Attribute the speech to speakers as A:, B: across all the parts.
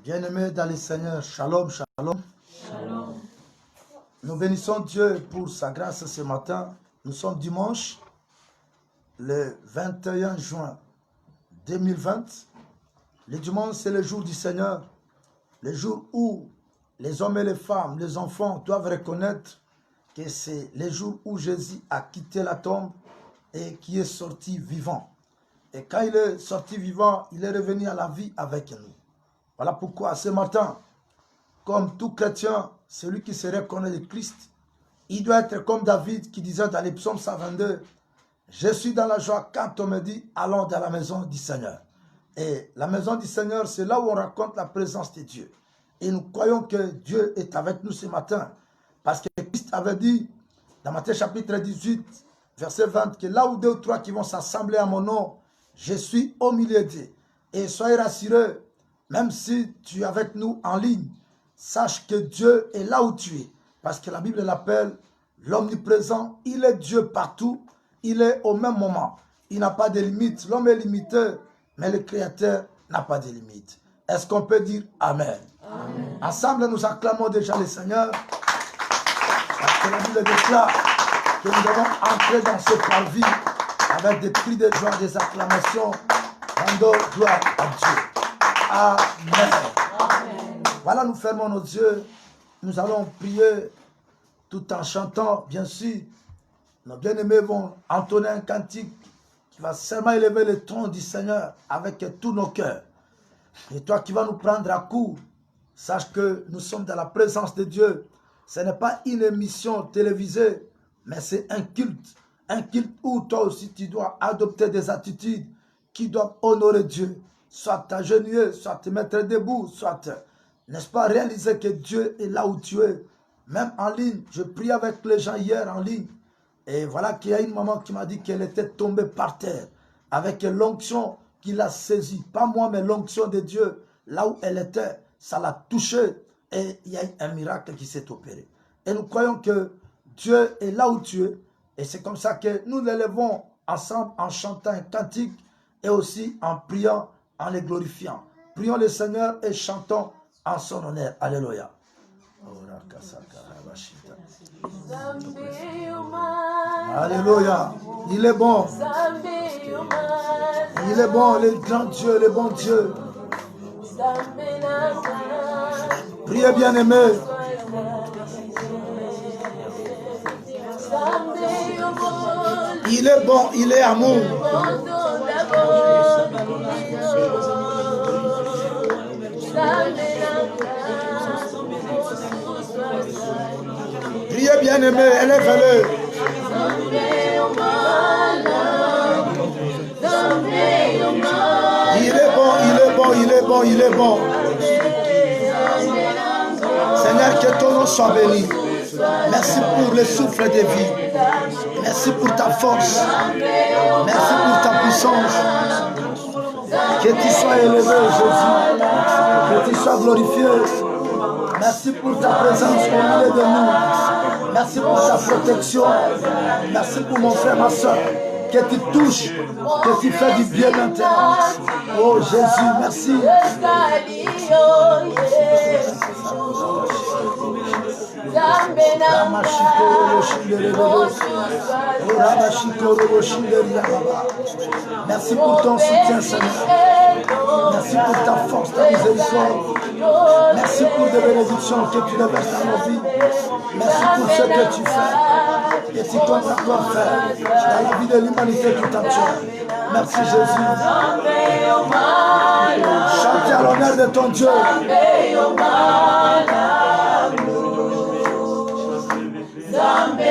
A: Bien-aimés dans le Seigneur, shalom, shalom.
B: Shalom.
A: Nous bénissons Dieu pour sa grâce ce matin. Nous sommes dimanche, le 21 juin 2020. Le dimanche, c'est le jour du Seigneur. Le jour où les hommes et les femmes, les enfants doivent reconnaître que c'est le jour où Jésus a quitté la tombe et qui est sorti vivant. Et quand il est sorti vivant, il est revenu à la vie avec nous. Voilà pourquoi ce matin, comme tout chrétien, celui qui se reconnaît de Christ, il doit être comme David qui disait dans les psaumes 122, « Je suis dans la joie quand on me dit, allons dans la maison du Seigneur. » Et la maison du Seigneur, c'est là où on raconte la présence de Dieu. Et nous croyons que Dieu est avec nous ce matin. Parce que Christ avait dit, dans Matthieu chapitre 18, verset 20, que là où deux ou trois qui vont s'assembler à mon nom, je suis au milieu d'eux. Et soyez rassurés, même si tu es avec nous en ligne, sache que Dieu est là où tu es. Parce que la Bible l'appelle l'omniprésent. Il est Dieu partout. Il est au même moment. Il n'a pas de limite. L'homme est limité, mais le Créateur n'a pas de limite. Est-ce qu'on peut dire Amen? Amen. Ensemble, nous acclamons déjà le Seigneur. Parce que la Bible déclare que nous devons entrer dans ce parvis avec des cris de joie, des acclamations, rendant gloire à Dieu. Amen. Amen. Voilà, nous fermons nos yeux. Nous allons prier tout en chantant, bien sûr. Nos bien-aimés vont entonner un cantique qui va seulement élever le trône du Seigneur avec tous nos cœurs. Et toi qui vas nous prendre à coup, sache que nous sommes dans la présence de Dieu. Ce n'est pas une émission télévisée, mais c'est un culte. Un culte où toi aussi tu dois adopter des attitudes qui doivent honorer Dieu. Soit t'agenouiller, soit te mettre debout, soit, n'est-ce pas, réaliser que Dieu est là où tu es. Même en ligne, je prie avec les gens hier en ligne. Et voilà qu'il y a une maman qui m'a dit qu'elle était tombée par terre avec l'onction qui l'a saisie. Pas moi, mais l'onction de Dieu. Là où elle était, ça l'a touchée. Et il y a un miracle qui s'est opéré. Et nous croyons que Dieu est là où tu es. Et c'est comme ça que nous l'élevons ensemble en chantant un cantique et aussi en priant, en les glorifiant. Prions le Seigneur et chantons en son honneur. Alléluia. Alléluia. Il est bon. Il est bon, le grand Dieu, le bon Dieu. Priez bien aimé. Il est bon, il est amour. Priez bien aimé, élève-le. Il est bon, il est bon, il est bon, il est bon. Seigneur, que ton nom soit béni. Merci pour le souffle de vie. Merci pour ta force. Merci pour ta puissance. Que tu sois élevé, Jésus. Que tu sois glorifié. Merci pour ta présence au milieu de nous. Merci pour ta protection. Merci pour mon frère, ma soeur. Que tu touches, que tu fais du bien maintenant. Oh Jésus, merci. Merci pour ton soutien, Seigneur. Merci pour ta force, ta miséricorde. Merci pour des bénédictions que tu déverses dans nos vies. Merci pour ce que tu fais. Et tu comptes encore faire dans la vie de l'humanité tout entière. Merci Jésus. Chantez à l'honneur de ton Dieu.
B: Zambe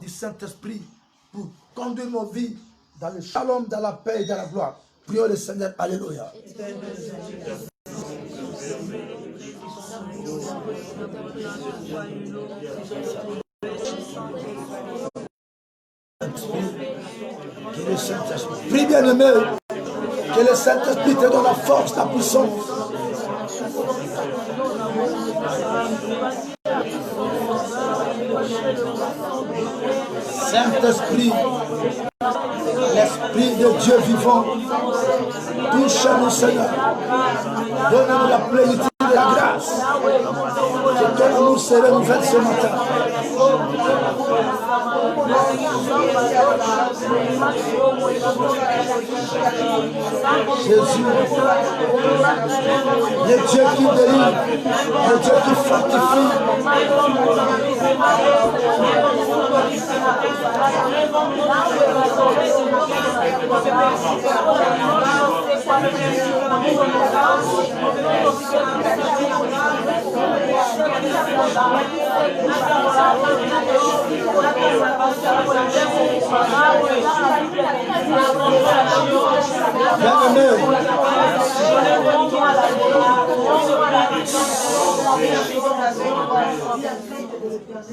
A: Du Saint-Esprit pour conduire nos vies dans le shalom, dans la paix et dans la gloire. Prions le Seigneur. Alléluia. Que le Saint-Esprit, prie bien aimé, que le Saint-Esprit te donne la force, la puissance. Saint-Esprit, l'Esprit de Dieu vivant, touche-nous Seigneur, donne-nous la plénitude de la grâce, que ton amour se renouvelle ce matin. Jésus, le Dieu qui délivre, le Dieu qui fortifie.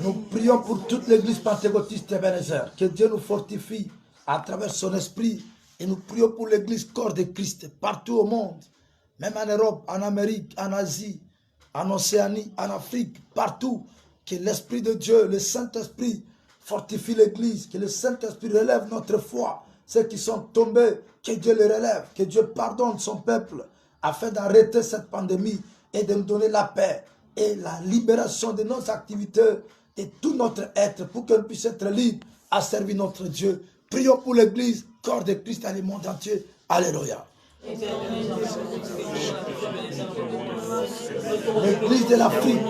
A: Nous prions pour toute l'église pentecôtiste Ebenezer, que Dieu nous fortifie à travers son esprit, et nous prions pour l'église corps de Christ partout au monde, même en Europe, en Amérique, en Asie, en Océanie, en Afrique, partout, que l'Esprit de Dieu, le Saint-Esprit fortifie l'église, que le Saint-Esprit relève notre foi, ceux qui sont tombés, que Dieu les relève, que Dieu pardonne son peuple, afin d'arrêter cette pandémie et de nous donner la paix et la libération de nos activités et tout notre être, pour qu'on puisse être libre à servir notre Dieu. Prions pour l'église, corps de Christ dans le monde entier. Alléluia. L'église de l'Afrique,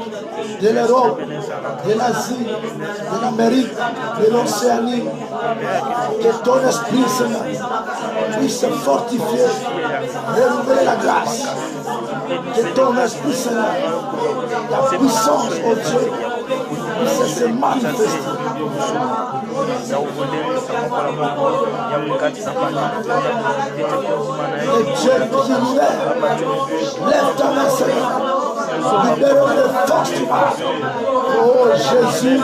A: de l'Europe, de l'Asie, de l'Amérique, de l'Océanie, que ton esprit, Seigneur, puisse fortifier, renouveler la grâce, que ton esprit, Seigneur, la puissance, oh Dieu, puisse se manifester. Et Dieu qui lève ta main, Seigneur, libérons les forces du mal. Oh Jésus,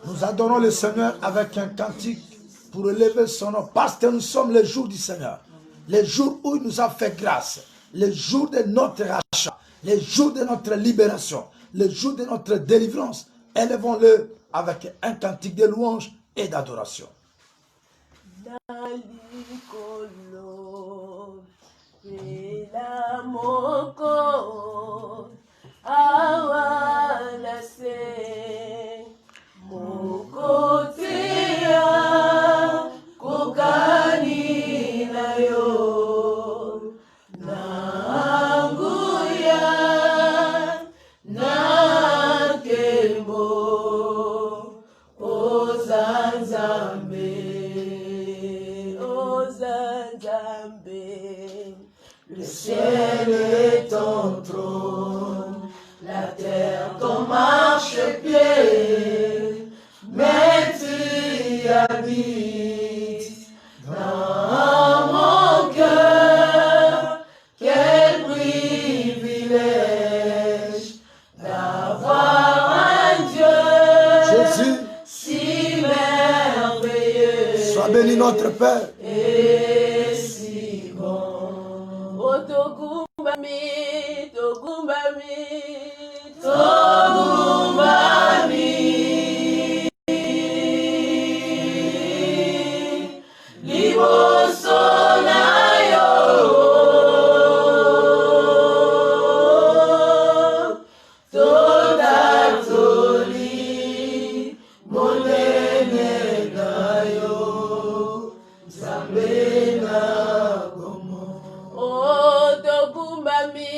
A: Nous adorons le Seigneur avec un cantique pour élever son nom, parce que nous sommes les jours du Seigneur, les jours où il nous a fait grâce, les jours de notre rachat, les jours de notre libération, les jours de notre délivrance. Élevons-le avec un cantique de louange et d'adoration.
B: Le ciel est ton trône, la terre ton marchepied, mais tu habites dans mon cœur. Quel privilège d'avoir un Dieu
A: Jésus,
B: si merveilleux.
A: Sois béni notre Père.
B: Et si bon. Togumbami, Togumbami, Togumbami, liboso na yo, totatoli, monene na yo, Nzambe na gomo. Oh, Togumbami,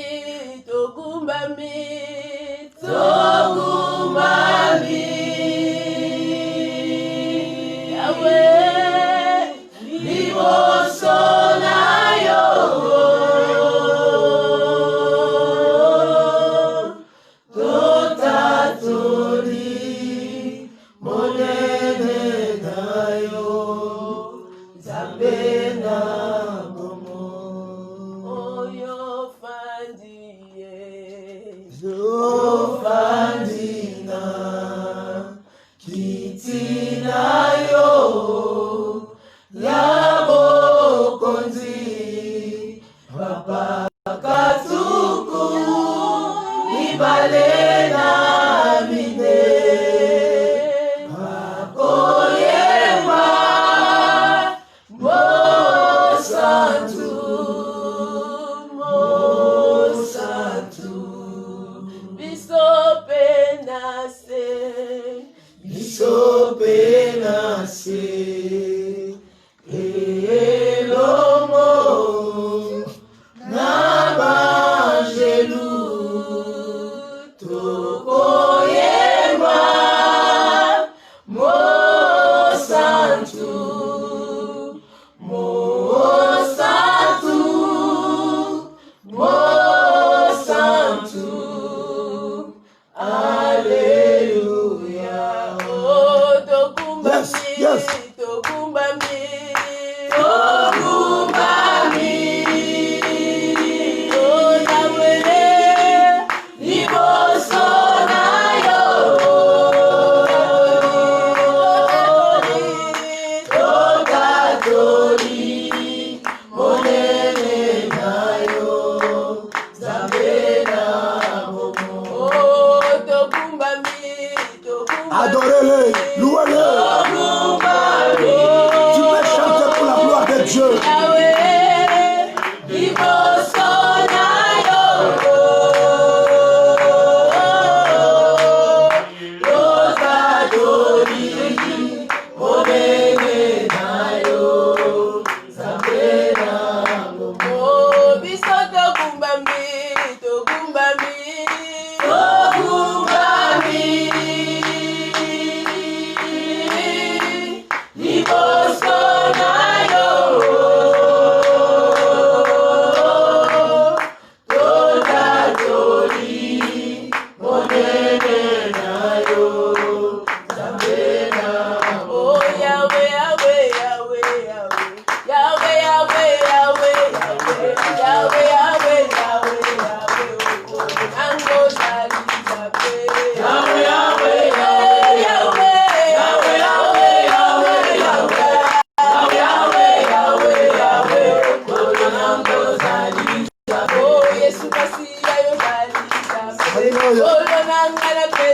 B: Togumbami, Togumbami, Yahweh, liboso na yo, totatoli, monene na yo, Nzambe na gomo. Ofandina kitina yo yabo konzi papa katuku ibalena mine akoyema mosantu Bisopenase elomo nabangelu tokoyema mosantu mosantu mosantu. Alléluia. Oh, Togumbami,
A: Yes.
B: Togumbami, Togumbami. Oh, Yahweh, liboso na yo. Totatoli, monene na yo. Nzambe na gomo. Oh, Togumbami, Togumbami.
A: Adorez-le, louez-le. Tu peux chanter pour la gloire de Dieu.
B: Yahweh, liboso na yo. Totatoli, monene na yo. Nzambe na gomo. Biso Togumbami, Togumbami, Togumbami, liboso na yo. Totatoli, monene na yo. Nzambe na gomo. Oh, Yahweh, Yahweh, Yahweh, Yahweh, Yahweh, Yahweh, Yahweh, Yahweh, Yahweh, Yahweh, Yahweh, Yahweh, Ango Zali Zabe.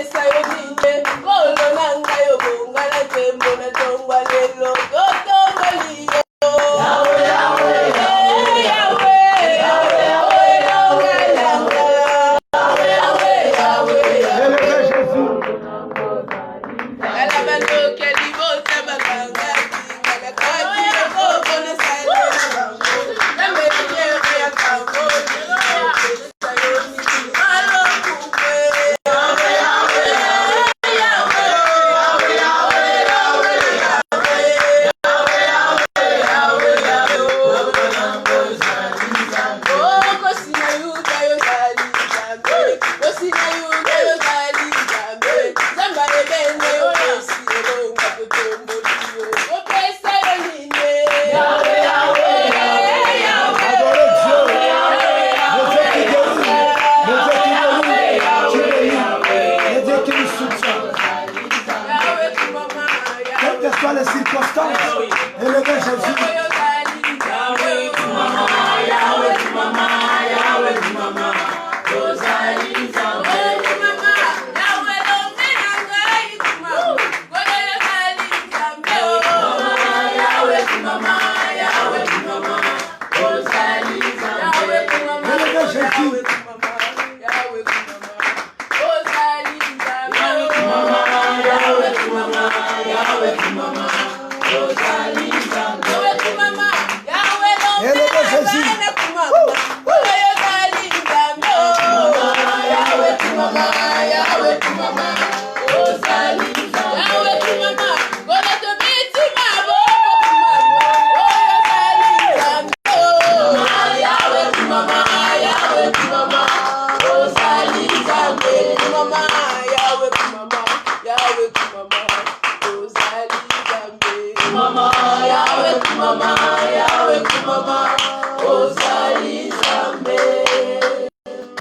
B: kopesa yo ninde kolo nanga yo bonga na tembo na tongwa lelo totongoli yo Yahweh Yahweh Yahweh Yahweh Yahweh Yahweh Yahweh Alabalo ke libota baganga kana kati ko bona sale na mbenye ya kago
A: Les circonstances, élevez Jésus.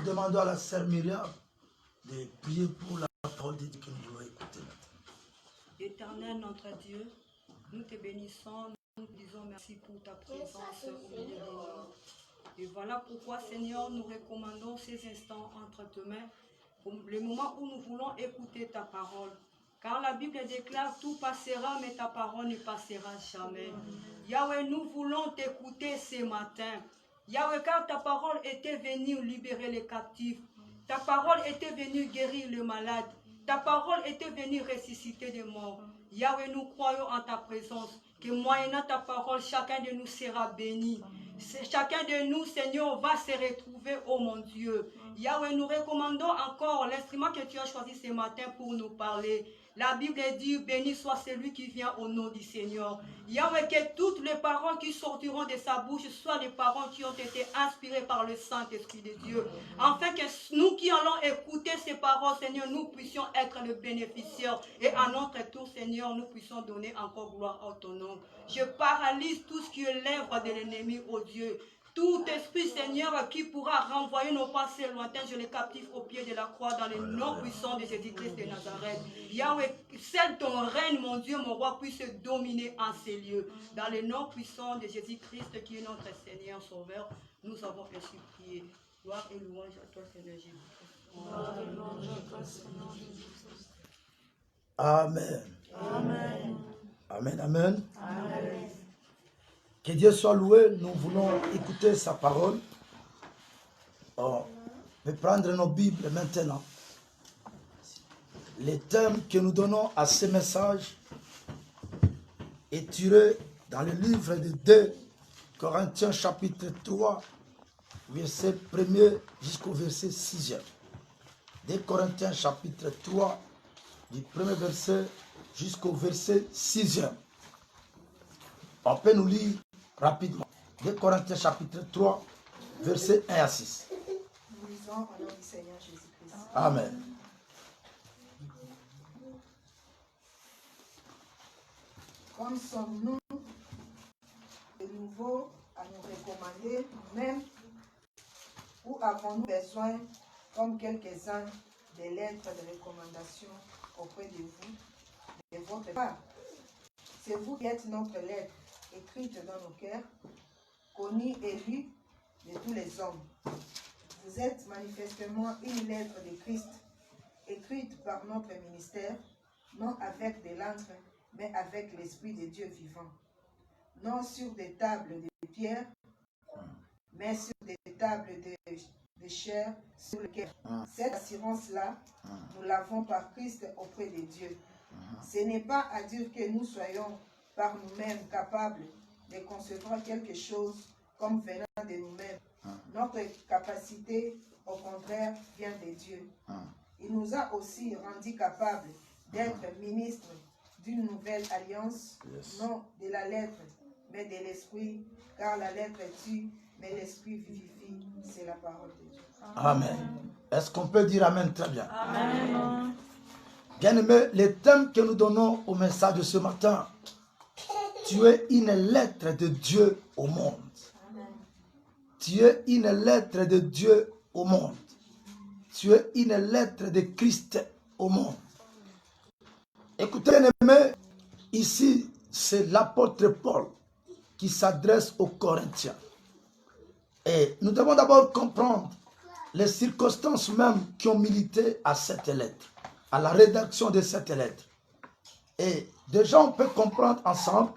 A: Demandons à la sœur Myriam de prier pour la parole de Dieu que nous voulons écouter.
C: Éternel notre Dieu, nous te bénissons, nous te disons merci pour ta présence au milieu de nous. Et voilà pourquoi, Seigneur, nous recommandons ces instants entre tes mains, le moment où nous voulons écouter ta parole. Car la Bible déclare, tout passera, mais ta parole ne passera jamais. Yahweh, nous voulons t'écouter ce matin. Yahweh, car ta parole était venue libérer les captifs. Ta parole était venue guérir les malades. Ta parole était venue ressusciter des morts. Yahweh, nous croyons en ta présence, que moyennant ta parole, chacun de nous sera béni. Chacun de nous, Seigneur, va se retrouver, oh mon Dieu. Yahweh, nous recommandons encore l'instrument que tu as choisi ce matin pour nous parler. La Bible dit, béni soit celui qui vient au nom du Seigneur. Yahweh, que toutes les paroles qui sortiront de sa bouche soient des paroles qui ont été inspirées par le Saint-Esprit de Dieu. Afin que nous qui allons écouter ces paroles, Seigneur, nous puissions être le bénéficiaire. Et à notre tour, Seigneur, nous puissions donner encore gloire à ton nom. Je paralyse tout ce qui est l'œuvre de l'ennemi, ô Dieu. Tout esprit, Seigneur, qui pourra renvoyer nos passés lointains, je les captive au pied de la croix dans le nom puissant de Jésus-Christ de Nazareth. Yahweh, celle ton règne, mon Dieu, mon roi, puisse dominer en ces lieux. Dans le nom puissant de Jésus-Christ, qui est notre Seigneur Sauveur, nous avons ainsi prié. Gloire et louange à toi, Seigneur Jésus-Christ.
A: Amen.
B: Amen.
A: Amen, amen.
B: Amen.
A: Que Dieu soit loué, nous voulons écouter sa parole. On peut prendre nos Bibles maintenant. Les thèmes que nous donnons à ce message est tiré dans le livre de 2 Corinthiens chapitre 3, verset 1er jusqu'au verset 6e. 2 Corinthiens chapitre 3, du premier verset jusqu'au verset 6e. On peut nous lire rapidement. 2 Corinthiens chapitre 3, versets 1 à 6.
D: Nous lisons au nom du Seigneur Jésus-Christ.
A: Amen.
D: Comme sommes-nous de nouveau à nous recommander nous-mêmes, ou avons-nous besoin, comme quelques-uns, des lettres de recommandation auprès de vous, de votre part? C'est vous qui êtes notre lettre, écrite dans nos cœurs, connue et lue de tous les hommes. Vous êtes manifestement une lettre de Christ, écrite par notre ministère, non avec des l'encre, mais avec l'Esprit de Dieu vivant. Non sur des tables de pierre, mais sur des tables de chair sur lesquelles. Cette assurance-là, nous l'avons par Christ auprès de Dieu. Ce n'est pas à dire que nous soyons par nous-mêmes capables de concevoir quelque chose comme venant de nous-mêmes. Notre capacité, au contraire, vient de Dieu. Il nous a aussi rendus capables d'être ministres d'une nouvelle alliance, non de la lettre, mais de l'esprit, car la lettre tue, mais l'esprit vivifie. C'est la parole de Dieu.
A: Amen. Est-ce qu'on peut dire Amen très bien?
C: Amen.
A: Bien-aimés, les thèmes que nous donnons au message de ce matin, tu es une lettre de Dieu au monde. Tu es une lettre de Dieu au monde. Tu es une lettre de Christ au monde. Écoutez, bien-aimés, ici, c'est l'apôtre Paul qui s'adresse aux Corinthiens. Et nous devons d'abord comprendre les circonstances même qui ont milité à cette lettre, à la rédaction de cette lettre. Et déjà, on peut comprendre ensemble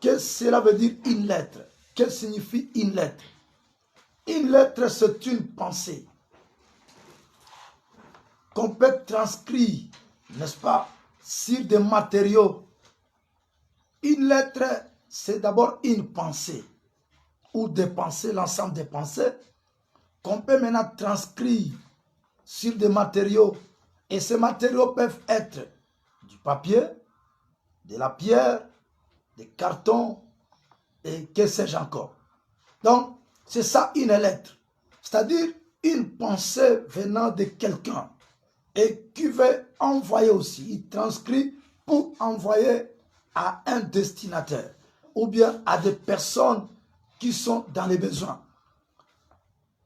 A: que cela veut dire une lettre. Que signifie une lettre? Une lettre, c'est une pensée qu'on peut transcrire, n'est-ce pas, sur des matériaux. Une lettre, c'est d'abord une pensée, ou des pensées, l'ensemble des pensées, qu'on peut maintenant transcrire sur des matériaux. Et ces matériaux peuvent être du papier, de la pierre, des cartons, et que sais-je encore. Donc, c'est ça une lettre. C'est-à-dire une pensée venant de quelqu'un et qui veut envoyer aussi. Il transcrit pour envoyer à un destinataire ou bien à des personnes qui sont dans les besoins.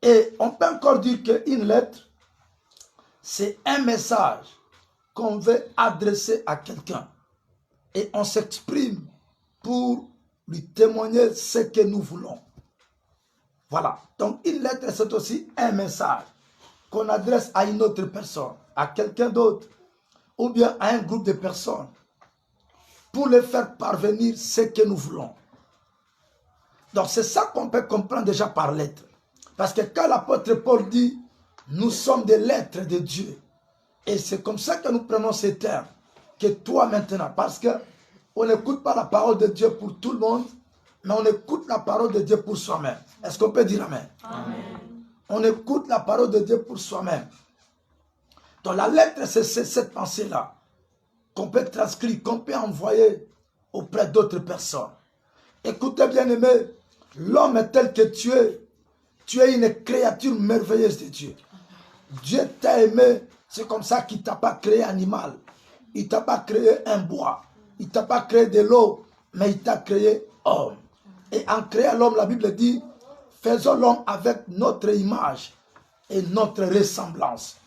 A: Et on peut encore dire qu'une lettre, c'est un message qu'on veut adresser à quelqu'un. Et on s'exprime pour lui témoigner ce que nous voulons. Voilà. Donc une lettre, c'est aussi un message qu'on adresse à une autre personne, à quelqu'un d'autre, ou bien à un groupe de personnes, pour leur faire parvenir ce que nous voulons. Donc c'est ça qu'on peut comprendre déjà par lettre. Parce que quand l'apôtre Paul dit, nous sommes des lettres de Dieu, et c'est comme ça que nous prenons ces termes, que toi maintenant, parce que on n'écoute pas la parole de Dieu pour tout le monde, mais on écoute la parole de Dieu pour soi-même. Est-ce qu'on peut dire Amen? Amen. On écoute la parole de Dieu pour soi-même. Donc la lettre, c'est cette pensée-là qu'on peut transcrire, qu'on peut envoyer auprès d'autres personnes. Écoutez bien aimé, l'homme est tel que tu es une créature merveilleuse de Dieu. Dieu t'a aimé, c'est comme ça qu'il ne t'a pas créé animal. Il ne t'a pas créé un bois. Il ne t'a pas créé de l'eau, mais il t'a créé homme. Et en créant l'homme, la Bible dit, faisons l'homme avec notre image et notre ressemblance.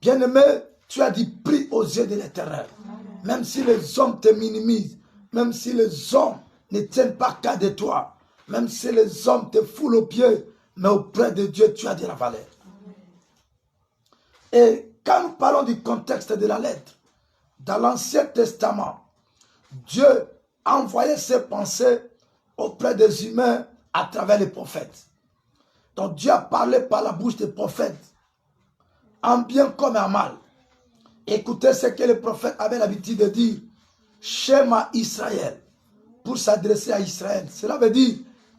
A: Bien-aimé, tu as dit prie aux yeux de l'Éternel. Même si les hommes te minimisent, même si les hommes ne tiennent pas qu'à de toi, même si les hommes te foulent aux pieds, mais auprès de Dieu, tu as de la valeur. Et quand nous parlons du contexte de la lettre, dans l'Ancien Testament, Dieu a envoyé ses pensées auprès des humains à travers les prophètes. Donc Dieu a parlé par la bouche des prophètes, en bien comme en mal. Écoutez ce que les prophètes avaient l'habitude de dire, Shema Israël, pour s'adresser à Israël. Cela veut dire,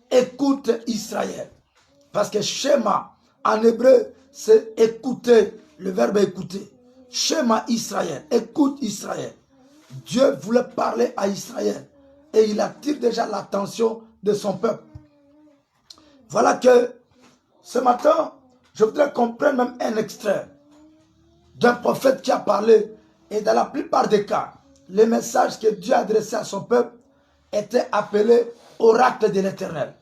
A: écoute Israël. Parce que Shema, en hébreu, c'est écouter, le verbe écouter. Shema Israël, écoute Israël. Dieu voulait parler à Israël et il attire déjà l'attention de son peuple. Voilà que ce matin, je voudrais qu'on prenne même un extrait d'un prophète qui a parlé. Et dans la plupart des cas, les messages que Dieu adressait à son peuple étaient appelés oracle de l'Éternel.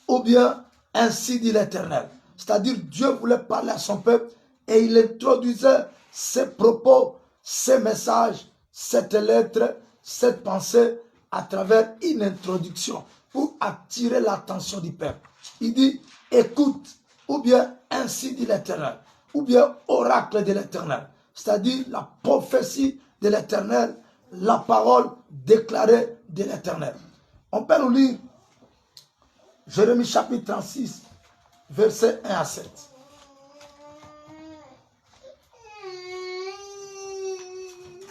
A: Ou bien ainsi dit l'Éternel. C'est-à-dire Dieu voulait parler à son peuple et il introduisait ses propos, ses messages, cette lettre, cette pensée à travers une introduction pour attirer l'attention du peuple. Il dit écoute, ou bien ainsi dit l'Éternel, ou bien oracle de l'Éternel. c'est-à-dire la prophétie de l'Éternel, la parole déclarée de l'Éternel. On peut nous lire Jérémie chapitre 36, versets 1 à 7.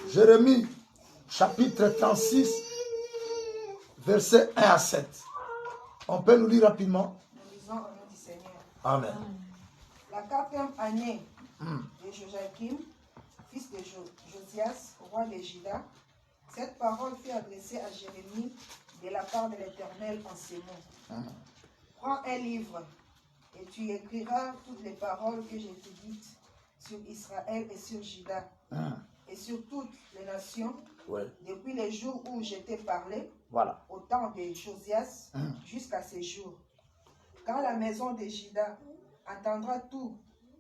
A: Jérémie chapitre 36, versets 1 à 7. On peut nous lire rapidement.
D: Nous lisons au nom du Seigneur.
A: Amen.
D: La 4e année de Joachim, fils de Josias, roi de Juda, cette parole fut adressée à Jérémie de la part de l'Éternel en ces mots. Prends un livre et tu écriras toutes les paroles que j'ai te dites sur Israël et sur Juda et sur toutes les nations depuis les jours où je t'ai parlé, au temps de Josias jusqu'à ces jours. Quand la maison de Juda entendra tout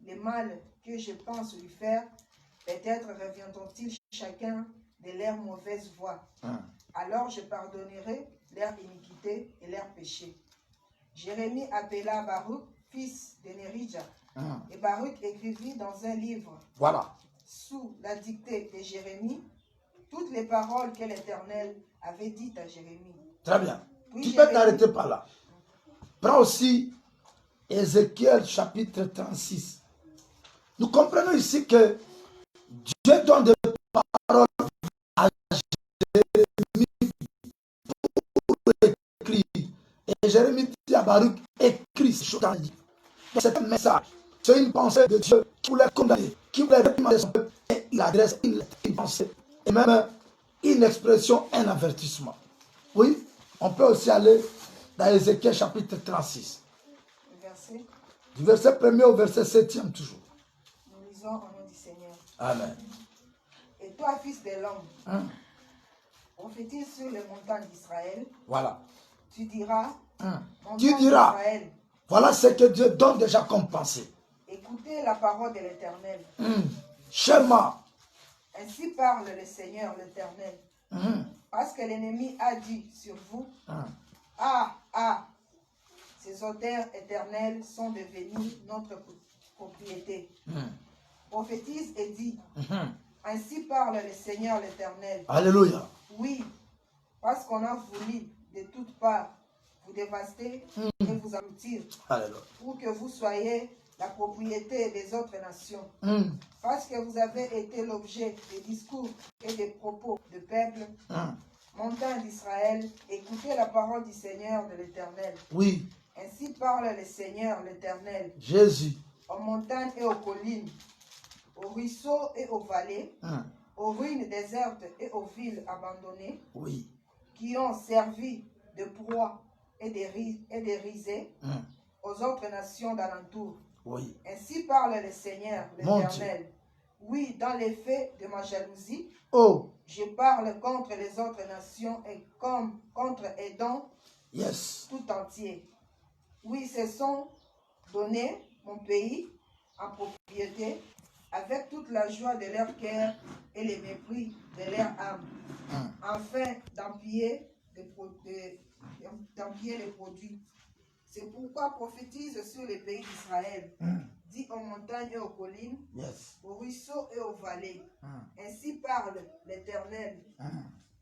D: le mal que je pense lui faire, peut-être reviendront-ils chacun de leurs mauvaises voies. Alors je pardonnerai leur iniquité et leurs péchés. Jérémie appela Baruch, fils de Nérija, et Baruch écrivit dans un livre, sous la dictée de Jérémie, toutes les paroles que l'Éternel avait dites à Jérémie.
A: Très bien.
D: Puis
A: Tu
D: Jérémie-
A: peux t'arrêter par là. Prends aussi Ézéchiel chapitre 36. Nous comprenons ici que Dieu donne des paroles à Jérémie pour écrire. Et Jérémie dit à Baruch, écris ces choses dans le livre. C'est un message, c'est une pensée de Dieu qui voulait condamner, qui voulait réprimander son peuple. Et il adresse une pensée, et même une expression, un avertissement. Oui, on peut aussi aller dans Ézéchiel chapitre 36.
D: Verset,
A: Du verset 1er au verset 7e toujours.
D: nous lisons au nom du Seigneur.
A: Amen.
D: Et toi, fils de l'homme, prophétise sur les montagnes d'Israël,
A: Voilà.
D: tu diras,
A: Tu
D: montagnes
A: diras,
D: d'Israël,
A: voilà ce que Dieu donne déjà comme pensée.
D: écoutez la parole de l'Éternel.
A: Schéma.
D: Ainsi parle le Seigneur l'Éternel. Parce que l'ennemi a dit sur vous, ces auteurs éternels sont devenus notre propriété. Prophétise et dit, ainsi parle le Seigneur l'Éternel.
A: Alléluia.
D: Oui, parce qu'on a voulu de toutes parts vous dévaster et vous engloutir,
A: Alléluia.
D: pour que vous soyez la propriété des autres nations. Parce que vous avez été l'objet des discours et des propos de peuple, montagne d'Israël, écoutez la parole du Seigneur de l'Éternel.
A: Oui,
D: Ainsi parle le Seigneur l'Éternel,
A: Jésus.
D: aux montagnes et aux collines, aux ruisseaux et aux vallées, aux ruines désertes et aux villes abandonnées,
A: Oui.
D: qui ont servi de proie et de risée aux autres nations d'alentour.
A: Oui.
D: Ainsi parle le Seigneur
A: Mon
D: l'Éternel. Oui, dans les faits de ma jalousie,
A: Oh,
D: je parle contre les autres nations et comme contre Édom
A: yes.
D: tout entier. Oui, se sont donnés mon pays en propriété avec toute la joie de leur cœur et le mépris de leur âme, afin d'empiler les produits. C'est pourquoi prophétise sur les pays d'Israël. Dis aux montagnes et aux collines,
A: Yes.
D: aux ruisseaux et aux vallées. Ainsi parle l'Éternel.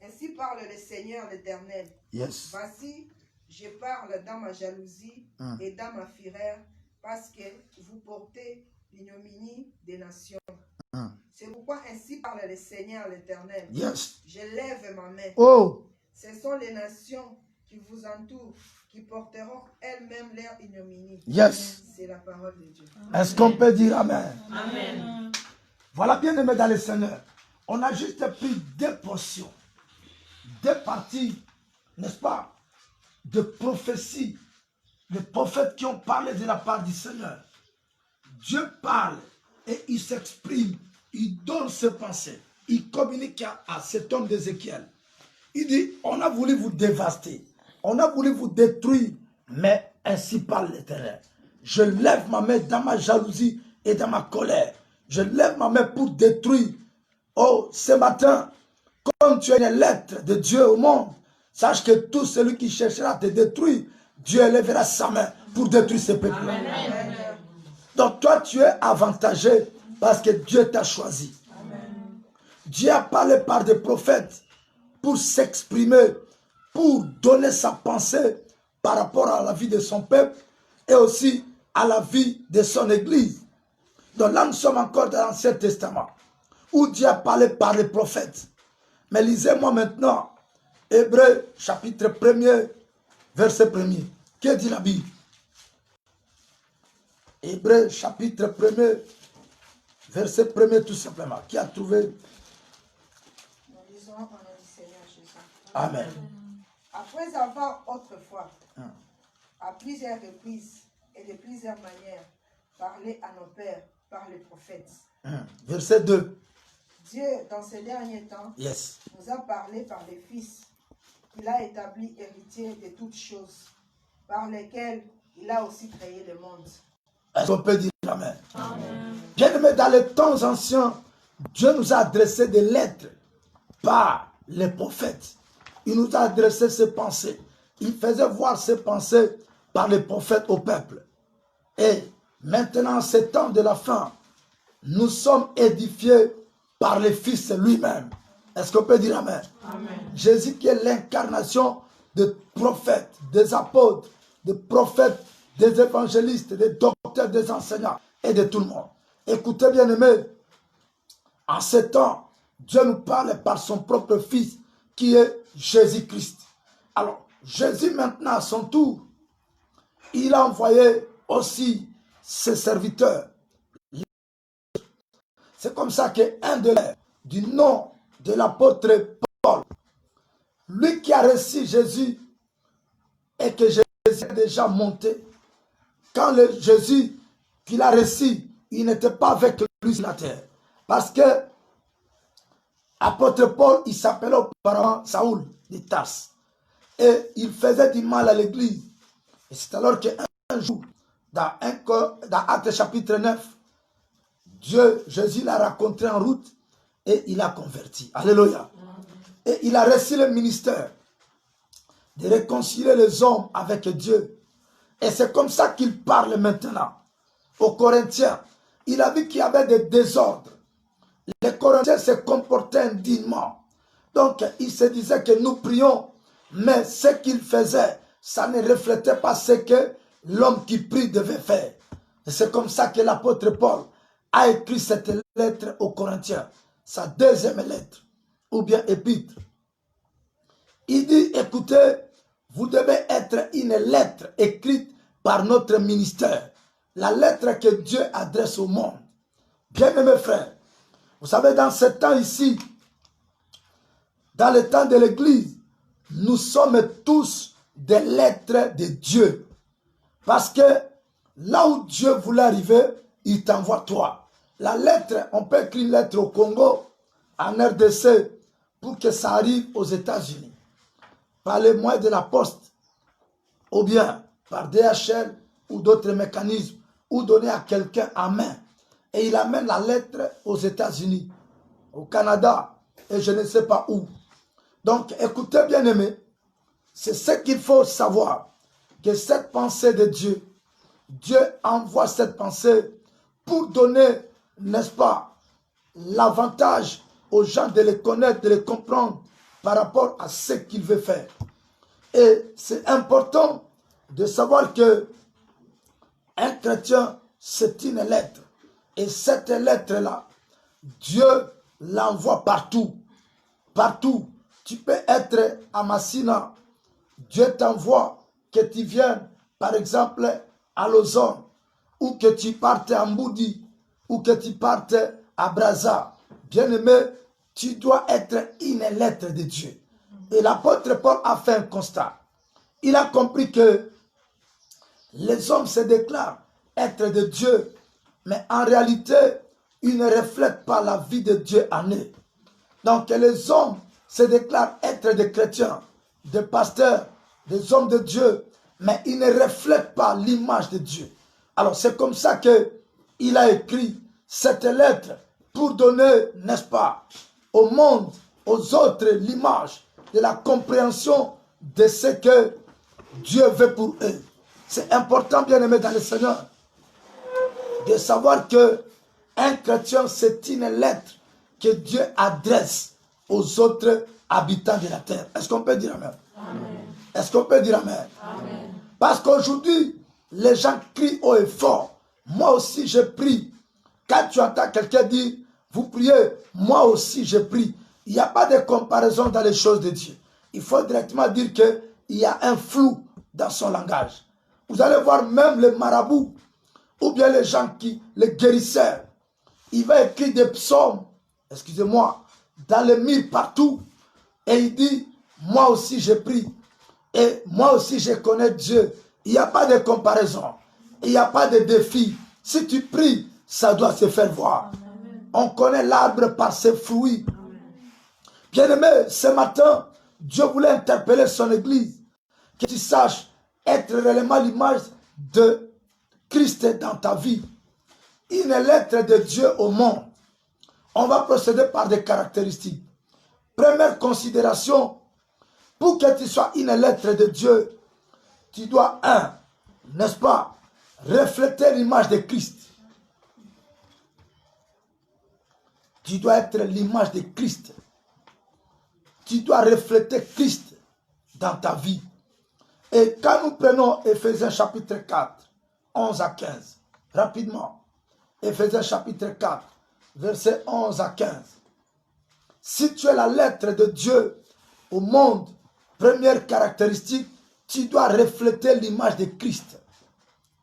D: Ainsi parle le Seigneur l'Éternel.
A: Yes.
D: Voici, je parle dans ma jalousie et dans ma fureur, parce que vous portez l'ignominie des nations. C'est pourquoi ainsi parle le Seigneur l'Éternel.
A: Yes.
D: Je lève ma main.
A: Oh,
D: Ce sont les nations qui vous entourent, qui porteront elles-mêmes leur ignominie.
A: yes.
D: C'est la parole de Dieu.
A: Est-ce qu'on peut dire Amen?
B: Amen.
A: Voilà, bien aimé dans le Seigneur. On a juste pris deux portions, deux parties, n'est-ce pas, de prophéties, les prophètes qui ont parlé de la part du Seigneur. Dieu parle et il s'exprime, il donne ses pensées, il communique à cet homme d'Ézéchiel. Il dit, on a voulu vous dévaster, on a voulu vous détruire, mais ainsi parle l'Éternel. Je lève ma main dans ma jalousie et dans ma colère. Je lève ma main pour détruire. Oh, ce matin, comme tu es une lettre de Dieu au monde, sache que tout celui qui cherchera à te détruire, Dieu élèvera sa main pour détruire ce peuple. Donc toi, tu es avantagé parce que Dieu t'a choisi. Dieu a parlé par des prophètes pour s'exprimer, pour donner sa pensée par rapport à la vie de son peuple et aussi à la vie de son église. Donc là, nous sommes encore dans l'Ancien Testament, où Dieu a parlé par les prophètes. Mais lisez-moi maintenant, Hébreux chapitre 1er, verset 1er. Que dit la Bible? Hébreux chapitre 1er, verset 1er tout simplement. Qui a trouvé?
D: Nous lisons au nom du Seigneur Jésus.
A: Amen.
D: Après avoir autrefois, à plusieurs reprises et de plusieurs manières, parlé à nos pères par les prophètes.
A: Verset 2.
D: Dieu, dans ces derniers temps,
A: Yes.
D: nous a parlé par les fils. Il a établi héritier de toutes choses, par lesquelles il a aussi créé le monde.
A: Est-ce qu'on peut dire Amen? Amen. Bien-aimés, dans les temps anciens, Dieu nous a adressé des lettres par les prophètes. Il nous a adressé ses pensées. Il faisait voir ses pensées par les prophètes au peuple. Et maintenant, en ces temps de la fin, nous sommes édifiés par le Fils lui-même. Est-ce qu'on peut dire Amen? Amen. Jésus qui est l'incarnation des prophètes, des apôtres, des prophètes, des évangélistes, des docteurs, des enseignants et de tout le monde. Écoutez bien aimés, en ces temps, Dieu nous parle par son propre Fils qui est Jésus-Christ. Alors, Jésus maintenant à son tour, il a envoyé aussi ses serviteurs. C'est comme ça qu'un de les, du nom de l'apôtre Paul, lui qui a reçu Jésus et que Jésus est déjà monté, quand le Jésus qu'il a reçu, il n'était pas avec lui sur la terre. Parce que l'apôtre Paul, il s'appelait auparavant Saoul de Tarse. Et il faisait du mal à l'église. Et c'est alors qu'un jour, dans Actes chapitre 9, Jésus l'a rencontré en route et il a converti. Alléluia. Et il a reçu le ministère de réconcilier les hommes avec Dieu. Et c'est comme ça qu'il parle maintenant aux Corinthiens. Il a vu qu'il y avait des désordres. Les Corinthiens se comportaient indignement. Donc il se disait que nous prions, mais ce qu'il faisait, ça ne reflétait pas ce que l'homme qui prie devait faire. Et c'est comme ça que l'apôtre Paul a écrit cette lettre aux Corinthiens, sa deuxième lettre, ou bien épître. Il dit, écoutez, vous devez être une lettre écrite par notre ministère. La lettre que Dieu adresse au monde. Bien-aimés frères, vous savez, dans ce temps ici, dans le temps de l'Église, nous sommes tous des lettres de Dieu. Parce que là où Dieu voulait arriver, il t'envoie toi. La lettre, on peut écrire une lettre au Congo, en RDC, pour que ça arrive aux États-Unis. Par les moyens de la poste, ou bien par DHL ou d'autres mécanismes, ou donner à quelqu'un en main. Et il amène la lettre aux États-Unis, au Canada, et je ne sais pas où. Donc, écoutez bien aimés, c'est ce qu'il faut savoir, que cette pensée de Dieu, Dieu envoie cette pensée pour donner, n'est-ce pas, l'avantage aux gens de les connaître, de les comprendre par rapport à ce qu'il veut faire. Et c'est important de savoir que un chrétien, c'est une lettre. Et cette lettre-là, Dieu l'envoie partout. Partout. Tu peux être à Massina. Dieu t'envoie que tu viennes, par exemple, à Lausanne. Ou que tu partes à Mboudi. Ou que tu partes à Brazza. Bien-aimé, tu dois être une lettre de Dieu. Et l'apôtre Paul a fait un constat. Il a compris que les hommes se déclarent être de Dieu, mais en réalité, ils ne reflètent pas la vie de Dieu en eux. Donc les hommes se déclarent être des chrétiens, des pasteurs, des hommes de Dieu, mais ils ne reflètent pas l'image de Dieu. Alors c'est comme ça qu'il a écrit cette lettre pour donner, n'est-ce pas, au monde, aux autres, l'image de la compréhension de ce que Dieu veut pour eux. C'est important, bien aimé dans le Seigneur, de savoir que un chrétien, c'est une lettre que Dieu adresse aux autres habitants de la terre. Est-ce qu'on peut dire amen? Est-ce qu'on peut dire amen? Amen. Parce qu'aujourd'hui, les gens crient haut et fort. Moi aussi, je prie. Quand tu entends quelqu'un dire, vous priez, moi aussi, je prie. Il n'y a pas de comparaison dans les choses de Dieu. Il faut directement dire qu'il y a un flou dans son langage. Vous allez voir même les marabouts, ou bien les gens les guérisseurs, il va écrire des psaumes, excusez-moi, dans les murs partout, et il dit, moi aussi je prie, et moi aussi je connais Dieu. Il n'y a pas de comparaison, il n'y a pas de défi. Si tu pries, ça doit se faire voir. Amen. On connaît l'arbre par ses fruits. Bien-aimé, ce matin, Dieu voulait interpeller son église, que tu saches être réellement l'image de Christ dans ta vie. Une lettre de Dieu au monde. On va procéder par des caractéristiques. Première considération, pour que tu sois une lettre de Dieu, tu dois, n'est-ce pas, refléter l'image de Christ. Tu dois être l'image de Christ. Tu dois refléter Christ dans ta vie. Et quand nous prenons Éphésiens chapitre 4, 11 à 15, rapidement, Éphésiens chapitre 4, versets 11 à 15. Si tu es la lettre de Dieu au monde, première caractéristique, tu dois refléter l'image de Christ.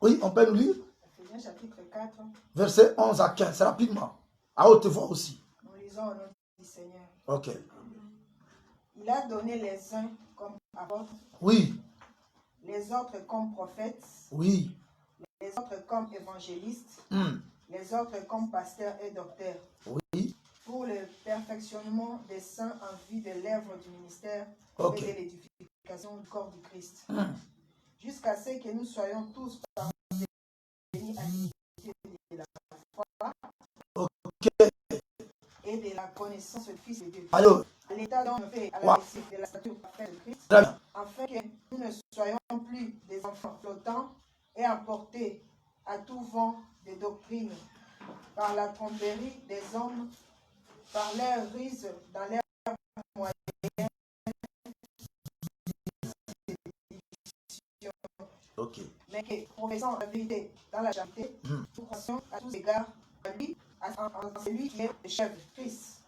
A: Oui, on peut nous lire?
D: Éphésiens chapitre 4,
A: versets 11 à 15, rapidement, à haute voix aussi.
D: nous lisons au nom du Seigneur.
A: Ok.
D: Il a donné les uns comme apôtres,
A: Oui,
D: les autres comme prophètes,
A: oui.
D: les autres comme évangélistes, les autres comme pasteurs et docteurs,
A: Oui.
D: pour le perfectionnement des saints en vue de l'œuvre du ministère
A: Ok.
D: et de l'édification du corps du Christ, jusqu'à ce que nous soyons tous parvenus à l'unité de la foi
A: Ok.
D: et de la connaissance du Fils de Dieu,
A: Alors,
D: à l'état d'homme fait à
A: Ouais.
D: la réussite de la stature parfaite de Christ,
A: très bien.
D: afin que nous ne soyons plus des enfants flottants et emportés à tout vent de doctrine par la tromperie des hommes, par leur ruse dans leur moyen,
A: Ok.
D: mais que, professant la vérité dans la charité, nous croissions à tous égards à lui, en celui qui est le chef de Christ.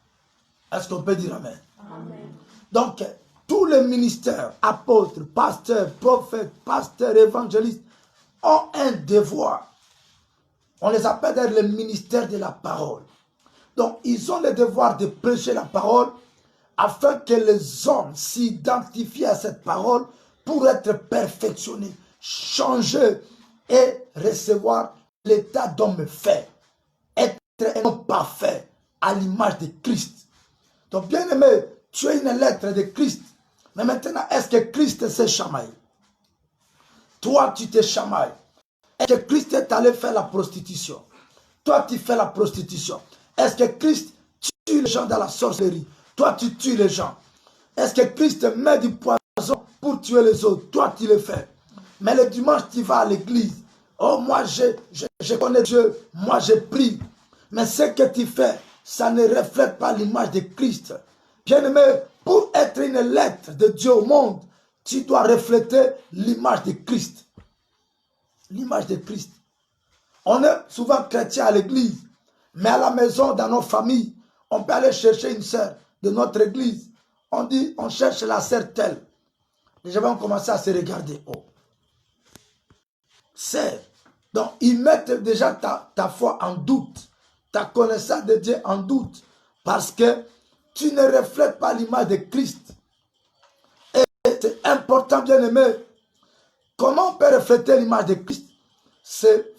A: Est-ce qu'on peut dire amen? Amen. Donc, tous les ministères, apôtres, pasteurs, prophètes, pasteurs, évangélistes, ont un devoir. On les appelle d'ailleurs le ministère de la parole. Donc, ils ont le devoir de prêcher la parole afin que les hommes s'identifient à cette parole pour être perfectionnés, changer et recevoir l'état d'homme fait. Être un homme parfait à l'image de Christ. Donc, bien aimé, tu es une lettre de Christ. Mais maintenant, est-ce que Christ s'est chamaillé? Toi, tu te chamailles. Est-ce que Christ est allé faire la prostitution? Toi, tu fais la prostitution. Est-ce que Christ tue les gens dans la sorcellerie? Toi, tu tues les gens. Est-ce que Christ met du poison pour tuer les autres? Toi, tu le fais. Mais le dimanche, tu vas à l'église. Oh, moi, je connais Dieu. Moi, je prie. Mais ce que tu fais, ça ne reflète pas l'image de Christ. Bien-aimé, pour être une lettre de Dieu au monde, tu dois refléter l'image de Christ. L'image de Christ. On est souvent chrétien à l'église, mais à la maison, dans nos familles, on peut aller chercher une sœur de notre église. On dit, on cherche la sœur telle. Les gens vont commencer à se regarder. Oh, sœur. Donc, ils mettent déjà ta foi en doute, ta connaissance de Dieu en doute, parce que tu ne reflètes pas l'image de Christ. Et c'est important, bien aimé. Comment on peut refléter l'image de Christ? C'est